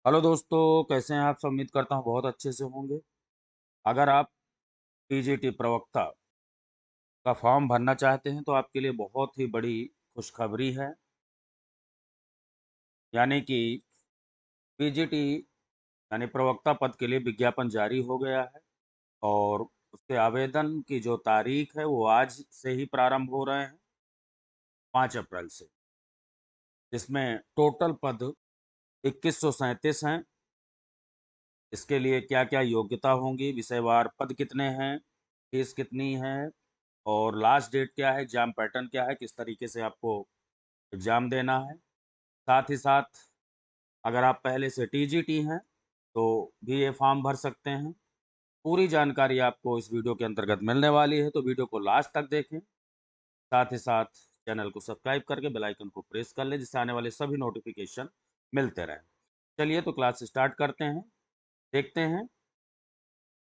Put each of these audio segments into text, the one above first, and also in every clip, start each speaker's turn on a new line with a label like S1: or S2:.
S1: Hello दोस्तों, कैसे हैं आप? सब उम्मीद करता हूँ बहुत अच्छे से होंगे। अगर आप टीजीटी प्रवक्ता का फॉर्म भरना चाहते हैं तो आपके लिए बहुत ही बड़ी खुशखबरी है। यानी कि पीजीटी यानी प्रवक्ता पद के लिए विज्ञापन जारी हो गया है और उसके आवेदन की जो तारीख है वो आज से ही प्रारंभ हो रहे हैं, 5 अप्रैल से। जिसमें टोटल पद 2137 हैं। इसके लिए क्या-क्या योग्यता होंगी, विषयवार पद कितने हैं, फीस कितनी है और लास्ट डेट क्या है, एग्ज़ाम पैटर्न क्या है, किस तरीके से आपको एग्ज़ाम देना है। साथ ही साथ अगर आप पहले से टीजीटी हैं, तो भी ये फॉर्म भर सकते हैं। पूरी जानकारी आपको इस वीडियो के अंतर्गत मिलने वाली है, तो वीडियो को लास्ट तक देखें। साथ ही साथ चैनल को सब्सक्राइब करके बेल आइकन को प्रेस कर लें, जिससे आने वाले सभी नोटिफ़िकेशन मिलते रहें। चलिए तो क्लास स्टार्ट करते हैं, देखते हैं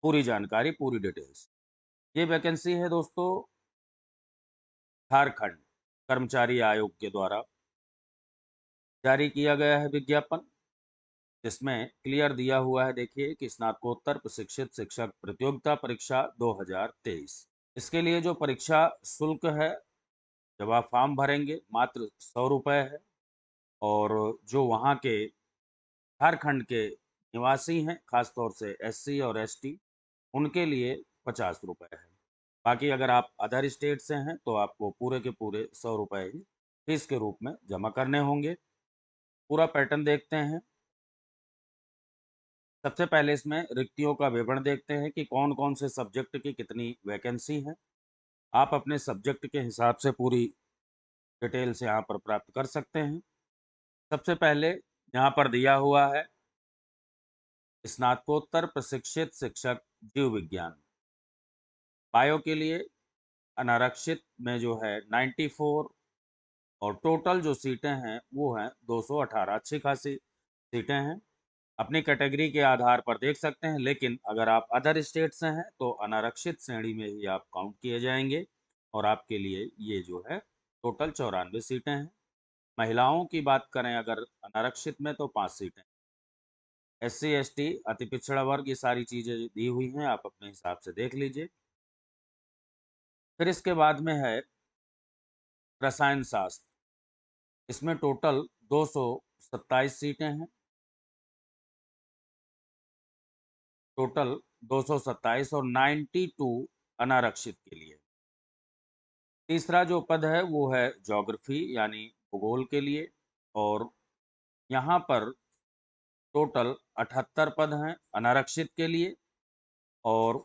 S1: पूरी जानकारी, पूरी डिटेल्स। ये वैकेंसी है दोस्तों झारखंड कर्मचारी आयोग के द्वारा जारी किया गया है विज्ञापन, जिसमें क्लियर दिया हुआ है, देखिए कि स्नातकोत्तर प्रशिक्षित शिक्षक प्रतियोगिता परीक्षा 2023। इसके लिए जो परीक्षा शुल्क है, जब आप फॉर्म भरेंगे, मात्र 100 रुपये है। और जो वहाँ के झारखंड के निवासी हैं, खासतौर से एससी और एसटी, उनके लिए 50 रुपये है। बाकी अगर आप अदर स्टेट से हैं तो आपको पूरे के पूरे 100 रुपये ही फीस के रूप में जमा करने होंगे। पूरा पैटर्न देखते हैं। सबसे पहले इसमें रिक्तियों का विवरण देखते हैं कि कौन-कौन से सब्जेक्ट की कितनी वैकेंसी है। आप अपने सब्जेक्ट के हिसाब से पूरी डिटेल्स यहाँ पर प्राप्त कर सकते हैं। सबसे पहले यहाँ पर दिया हुआ है स्नातकोत्तर प्रशिक्षित शिक्षक जीव विज्ञान। बायो के लिए अनारक्षित में जो है 94 और टोटल जो सीटें हैं वो हैं 218। अच्छी खासी सीटें हैं। अपनी कैटेगरी के आधार पर देख सकते हैं, लेकिन अगर आप अदर स्टेट से हैं तो अनारक्षित श्रेणी में ही आप काउंट किए जाएंगे और आपके लिए ये जो है टोटल 94 सीटें हैं। महिलाओं की बात करें अगर अनारक्षित में तो 5 सीटें। एससी एसटी अति पिछड़ा वर्ग, ये सारी चीज़ें दी हुई हैं, आप अपने हिसाब से देख लीजिए। फिर इसके बाद में है रसायन शास्त्र। इसमें टोटल 227 सीटें हैं। टोटल 227 और 92 अनारक्षित के लिए। तीसरा जो पद है वो है ज्योग्राफी यानी भूगोल के लिए, और यहाँ पर टोटल 78 पद हैं अनारक्षित के लिए और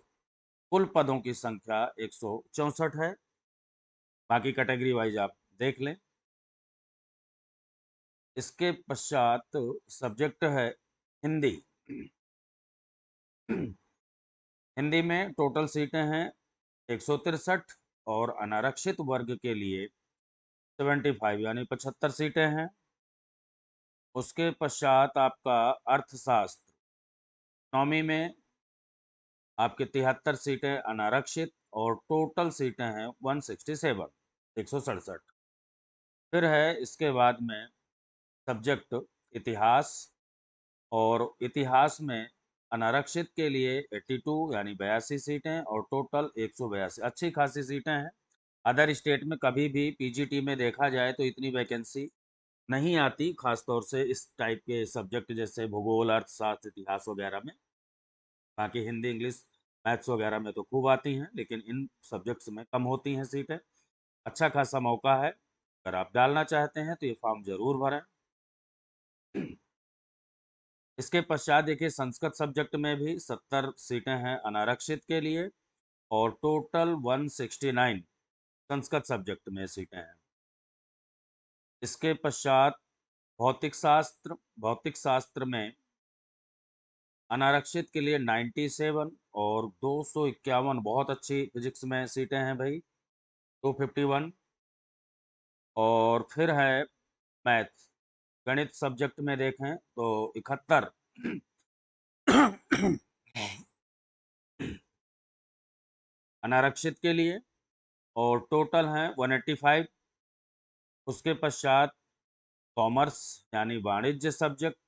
S1: कुल पदों की संख्या 164 है। बाकी कैटेगरी वाइज आप देख लें। इसके पश्चात सब्जेक्ट है हिंदी। हिंदी में टोटल सीटें हैं 163 और अनारक्षित वर्ग के लिए 75 यानी 75 सीटें हैं। उसके पश्चात आपका अर्थशास्त्र, इकोनॉमी में आपके 73 सीटें अनारक्षित और टोटल सीटें हैं 167, 167। फिर है इसके बाद में सब्जेक्ट इतिहास, और इतिहास में अनारक्षित के लिए 82 यानी 82 सीटें और टोटल 182। अच्छी खासी सीटें हैं। अदर स्टेट में कभी भी पीजीटी में देखा जाए तो इतनी वैकेंसी नहीं आती, खास तौर से इस टाइप के सब्जेक्ट जैसे भूगोल, अर्थशास्त्र, इतिहास वगैरह में। बाकी हिंदी, इंग्लिश, मैथ्स वगैरह में तो खूब आती हैं, लेकिन इन सब्जेक्ट्स में कम होती हैं सीटें। अच्छा खासा मौका है, अगर आप डालना चाहते हैं तो ये फॉर्म ज़रूर भरें। इसके पश्चात देखिए संस्कृत सब्जेक्ट में भी 70 सीटें हैं अनारक्षित के लिए और टोटल 169 संस्कृत सब्जेक्ट में सीटें हैं। इसके पश्चात भौतिक शास्त्र में अनारक्षित के लिए 97 और 251, बहुत अच्छी फिजिक्स में सीटें हैं भाई, 251। और फिर है मैथ्स, गणित सब्जेक्ट में देखें तो 71 अनारक्षित के लिए और टोटल हैं 185। उसके पश्चात कॉमर्स यानी वाणिज्य सब्जेक्ट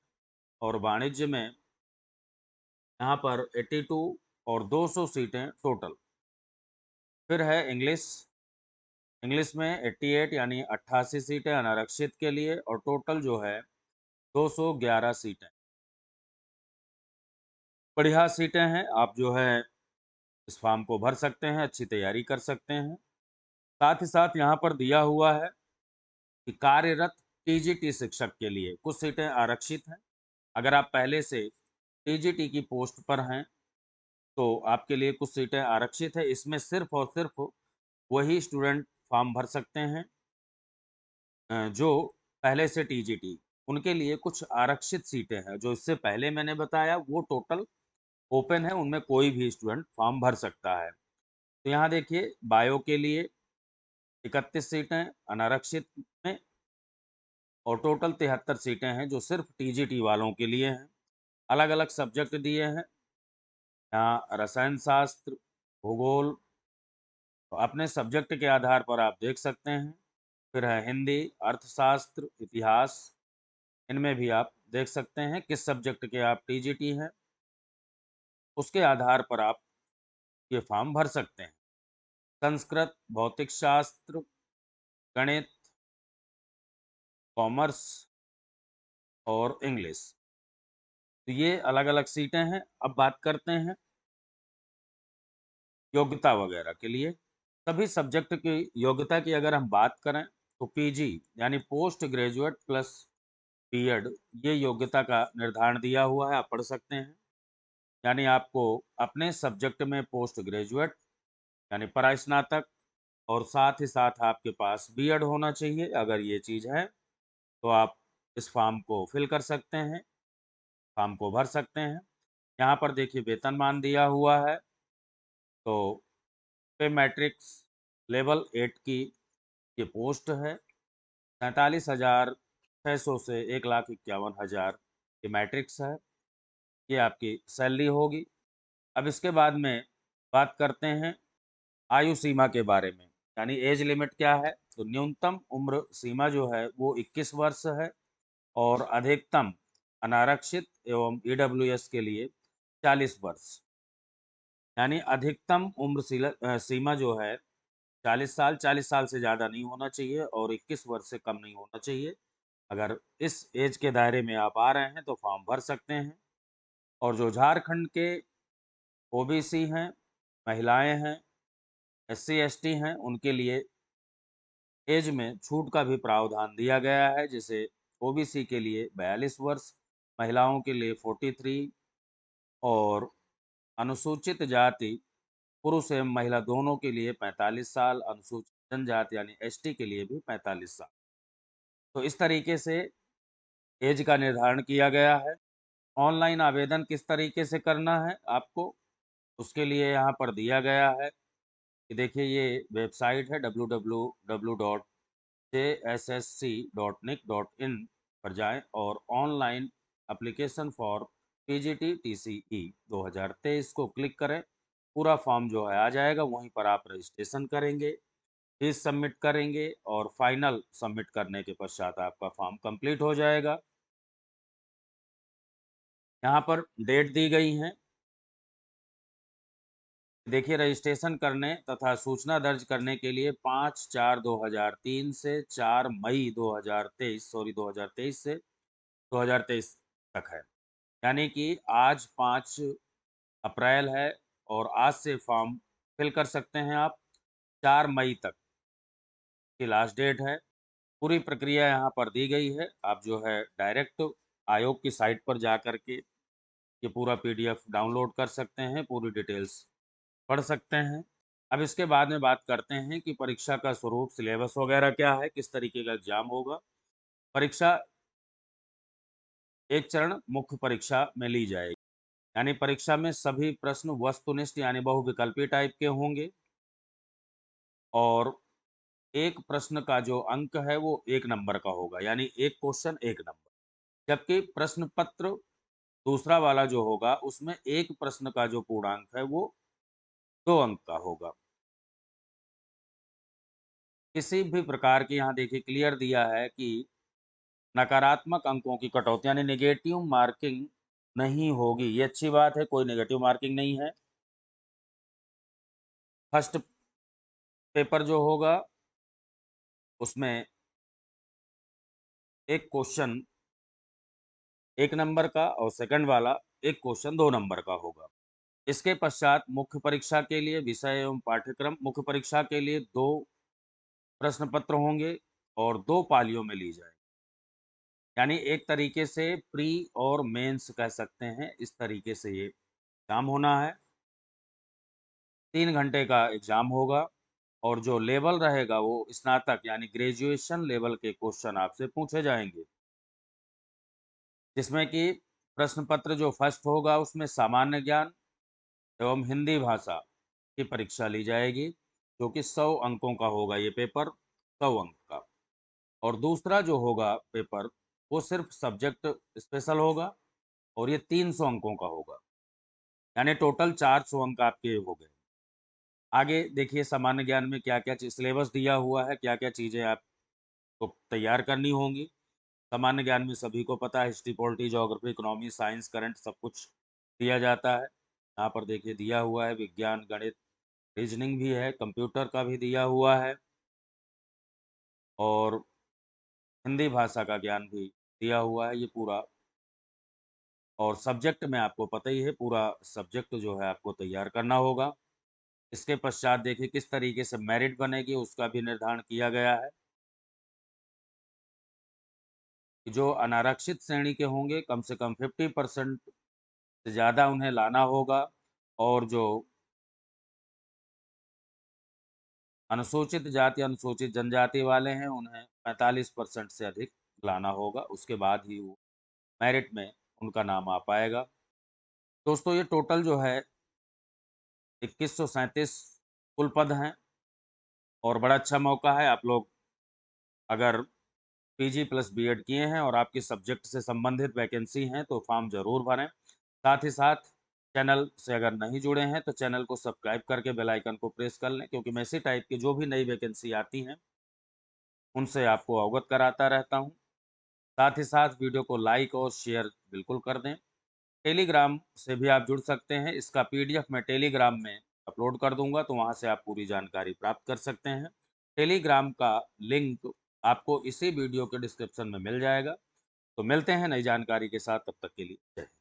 S1: और वाणिज्य में यहाँ पर 82 और 200 सीटें टोटल। फिर है इंग्लिश। इंग्लिश में 88 यानी 88 सीटें अनारक्षित के लिए और टोटल जो है 211 सीटें। बढ़िया सीटें हैं, आप जो है इस फॉर्म को भर सकते हैं, अच्छी तैयारी कर सकते हैं। साथ ही साथ यहाँ पर दिया हुआ है कि कार्यरत टीजीटी शिक्षक के लिए कुछ सीटें आरक्षित हैं। अगर आप पहले से टीजीटी की पोस्ट पर हैं तो आपके लिए कुछ सीटें आरक्षित है। इसमें सिर्फ और सिर्फ वही स्टूडेंट फॉर्म भर सकते हैं जो पहले से टीजीटी। उनके लिए कुछ आरक्षित सीटें हैं, जो इससे पहले मैंने बताया वो टोटल ओपन है, उनमें कोई भी स्टूडेंट फॉर्म भर सकता है। तो यहाँ देखिए, बायो के लिए 31 सीटें अनारक्षित में और टोटल 73 सीटें हैं जो सिर्फ टीजीटी वालों के लिए हैं। अलग अलग सब्जेक्ट दिए हैं यहाँ, रसायन शास्त्र, भूगोल, तो अपने सब्जेक्ट के आधार पर आप देख सकते हैं। फिर है हिंदी, अर्थशास्त्र, इतिहास, इनमें भी आप देख सकते हैं किस सब्जेक्ट के आप टीजीटी हैं, उसके आधार पर आप ये फॉर्म भर सकते हैं। संस्कृत, भौतिक शास्त्र, गणित, कॉमर्स और इंग्लिश, तो ये अलग अलग सीटें हैं। अब बात करते हैं योग्यता वगैरह के लिए। सभी सब्जेक्ट की योग्यता की अगर हम बात करें तो पीजी यानी पोस्ट ग्रेजुएट प्लस बीएड, ये योग्यता का निर्धारण दिया हुआ है, आप पढ़ सकते हैं। यानी आपको अपने सब्जेक्ट में पोस्ट ग्रेजुएट यानी परास्नातक और साथ ही साथ आपके पास बीएड होना चाहिए। अगर ये चीज़ है तो आप इस फॉर्म को फिल कर सकते हैं, फॉर्म को भर सकते हैं। यहाँ पर देखिए वेतनमान दिया हुआ है, तो पे मैट्रिक्स लेवल 8 की ये पोस्ट है। 47,600 से 1,51,000 ये मैट्रिक्स है, ये आपकी सैलरी होगी। अब इसके बाद में बात करते हैं आयु सीमा के बारे में, यानी एज लिमिट क्या है। तो न्यूनतम उम्र सीमा जो है वो 21 वर्ष है और अधिकतम अनारक्षित एवं ईडब्ल्यूएस के लिए 40 वर्ष। यानी अधिकतम उम्र सीमा जो है 40 साल, 40 साल से ज़्यादा नहीं होना चाहिए और 21 वर्ष से कम नहीं होना चाहिए। अगर इस एज के दायरे में आप आ रहे हैं तो फॉर्म भर सकते हैं। और जो झारखंड के ओबीसी हैं, महिलाएं हैं, एससी एसटी हैं, उनके लिए एज में छूट का भी प्रावधान दिया गया है। जैसे ओबीसी के लिए 42 वर्ष, महिलाओं के लिए 43 और अनुसूचित जाति पुरुष एवं महिला दोनों के लिए 45 साल, अनुसूचित जनजाति यानी एसटी के लिए भी 45 साल। तो इस तरीके से एज का निर्धारण किया गया है। ऑनलाइन आवेदन किस तरीके से करना है आपको, उसके लिए यहाँ पर दिया गया है कि देखिए ये वेबसाइट है www.jssc.nic.in पर जाएं और online application for PGT TCE 2023 को क्लिक करें। पूरा फॉर्म जो है आ जाएगा, वहीं पर आप रजिस्ट्रेशन करेंगे, फीस सबमिट करेंगे और फाइनल सबमिट करने के पश्चात आपका फॉर्म कंप्लीट हो जाएगा। यहाँ पर डेट दी गई है, देखिए रजिस्ट्रेशन करने तथा सूचना दर्ज करने के लिए 5/4/2003 से 4 मई 2023 से 2023 तक है। यानी कि आज 5 अप्रैल है और आज से फॉर्म फिल कर सकते हैं आप। 4 मई तक की लास्ट डेट है। पूरी प्रक्रिया यहाँ पर दी गई है, आप जो है डायरेक्ट आयोग की साइट पर जा कर के ये पूरा पीडीएफ डाउनलोड कर सकते हैं, पूरी डिटेल्स पढ़ सकते हैं। अब इसके बाद में बात करते हैं कि परीक्षा का स्वरूप, सिलेबस वगैरह क्या है, किस तरीके का एग्जाम होगा। परीक्षा एक चरण मुख्य परीक्षा में ली जाएगी, यानी परीक्षा में सभी प्रश्न वस्तुनिष्ठ यानी बहुविकल्पी टाइप के होंगे और एक प्रश्न का जो अंक है वो 1 नंबर का होगा, यानी एक क्वेश्चन 1 नंबर। जबकि प्रश्न पत्र दूसरा वाला जो होगा उसमें एक प्रश्न का जो पूर्णांक है वो 2 अंक का होगा। किसी भी प्रकार की, यहाँ देखिए क्लियर दिया है कि नकारात्मक अंकों की कटौती यानी नेगेटिव मार्किंग नहीं होगी। ये अच्छी बात है, कोई नेगेटिव मार्किंग नहीं है। फर्स्ट पेपर जो होगा उसमें एक क्वेश्चन 1 नंबर का और सेकंड वाला एक क्वेश्चन 2 नंबर का होगा। इसके पश्चात मुख्य परीक्षा के लिए विषय एवं पाठ्यक्रम मुख्य परीक्षा के लिए 2 प्रश्न पत्र होंगे और 2 पालियों में ली जाए। यानी एक तरीके से प्री और मेंस कह सकते हैं, इस तरीके से ये एग्ज़ाम होना है। 3 घंटे का एग्ज़ाम होगा और जो लेवल रहेगा वो स्नातक यानी ग्रेजुएशन लेवल के क्वेश्चन आपसे पूछे जाएँगे। जिसमें कि प्रश्न पत्र जो फर्स्ट होगा उसमें सामान्य ज्ञान एवं हिंदी भाषा की परीक्षा ली जाएगी, जो कि 100 अंकों का होगा ये पेपर, 100 अंक का। और दूसरा जो होगा पेपर, वो सिर्फ़ सब्जेक्ट स्पेशल होगा और ये 300 अंकों का होगा। यानी टोटल 400 अंक आपके हो गए। आगे देखिए सामान्य ज्ञान में क्या-क्या चीज़ सिलेबस दिया हुआ है, क्या-क्या चीज़ें आपको तैयार करनी होंगी। सामान्य ज्ञान में सभी को पता है history, polity, geography, economy, science, current सब कुछ दिया जाता है। यहाँ पर देखिए दिया हुआ है विज्ञान, गणित, रीज़निंग भी है, कंप्यूटर का भी दिया हुआ है और हिंदी भाषा का ज्ञान भी दिया हुआ है ये पूरा। और सब्जेक्ट में आपको पता ही है पूरा सब्जेक्ट जो है आपको तैयार करना होगा। इसके पश्चात देखिए किस तरीके से मेरिट बनेगी उसका भी निर्धारण किया गया है। कि जो अनारक्षित श्रेणी के होंगे कम से कम 50% से ज़्यादा उन्हें लाना होगा और जो अनुसूचित जाति, अनुसूचित जनजाति वाले हैं उन्हें 45% से अधिक लाना होगा। उसके बाद ही वो मेरिट में उनका नाम आ पाएगा। दोस्तों ये टोटल जो है 2137 कुल पद हैं और बड़ा अच्छा मौका है। आप लोग अगर पीजी प्लस बीएड किए हैं और आपकी सब्जेक्ट से संबंधित वैकेंसी हैं तो फॉर्म ज़रूर भरें। साथ ही साथ चैनल से अगर नहीं जुड़े हैं तो चैनल को सब्सक्राइब करके बेल आइकन को प्रेस कर लें, क्योंकि मैं इसी टाइप की जो भी नई वैकेंसी आती हैं उनसे आपको अवगत कराता रहता हूँ। साथ ही साथ वीडियो को लाइक और शेयर बिल्कुल कर दें। टेलीग्राम से भी आप जुड़ सकते हैं, इसका पीडीएफ मैं टेलीग्राम में अपलोड कर दूंगा तो वहाँ से आप पूरी जानकारी प्राप्त कर सकते हैं। टेलीग्राम का लिंक आपको इसी वीडियो के डिस्क्रिप्शन में मिल जाएगा। तो मिलते हैं नई जानकारी के साथ, तब तक के लिए जय हिंद।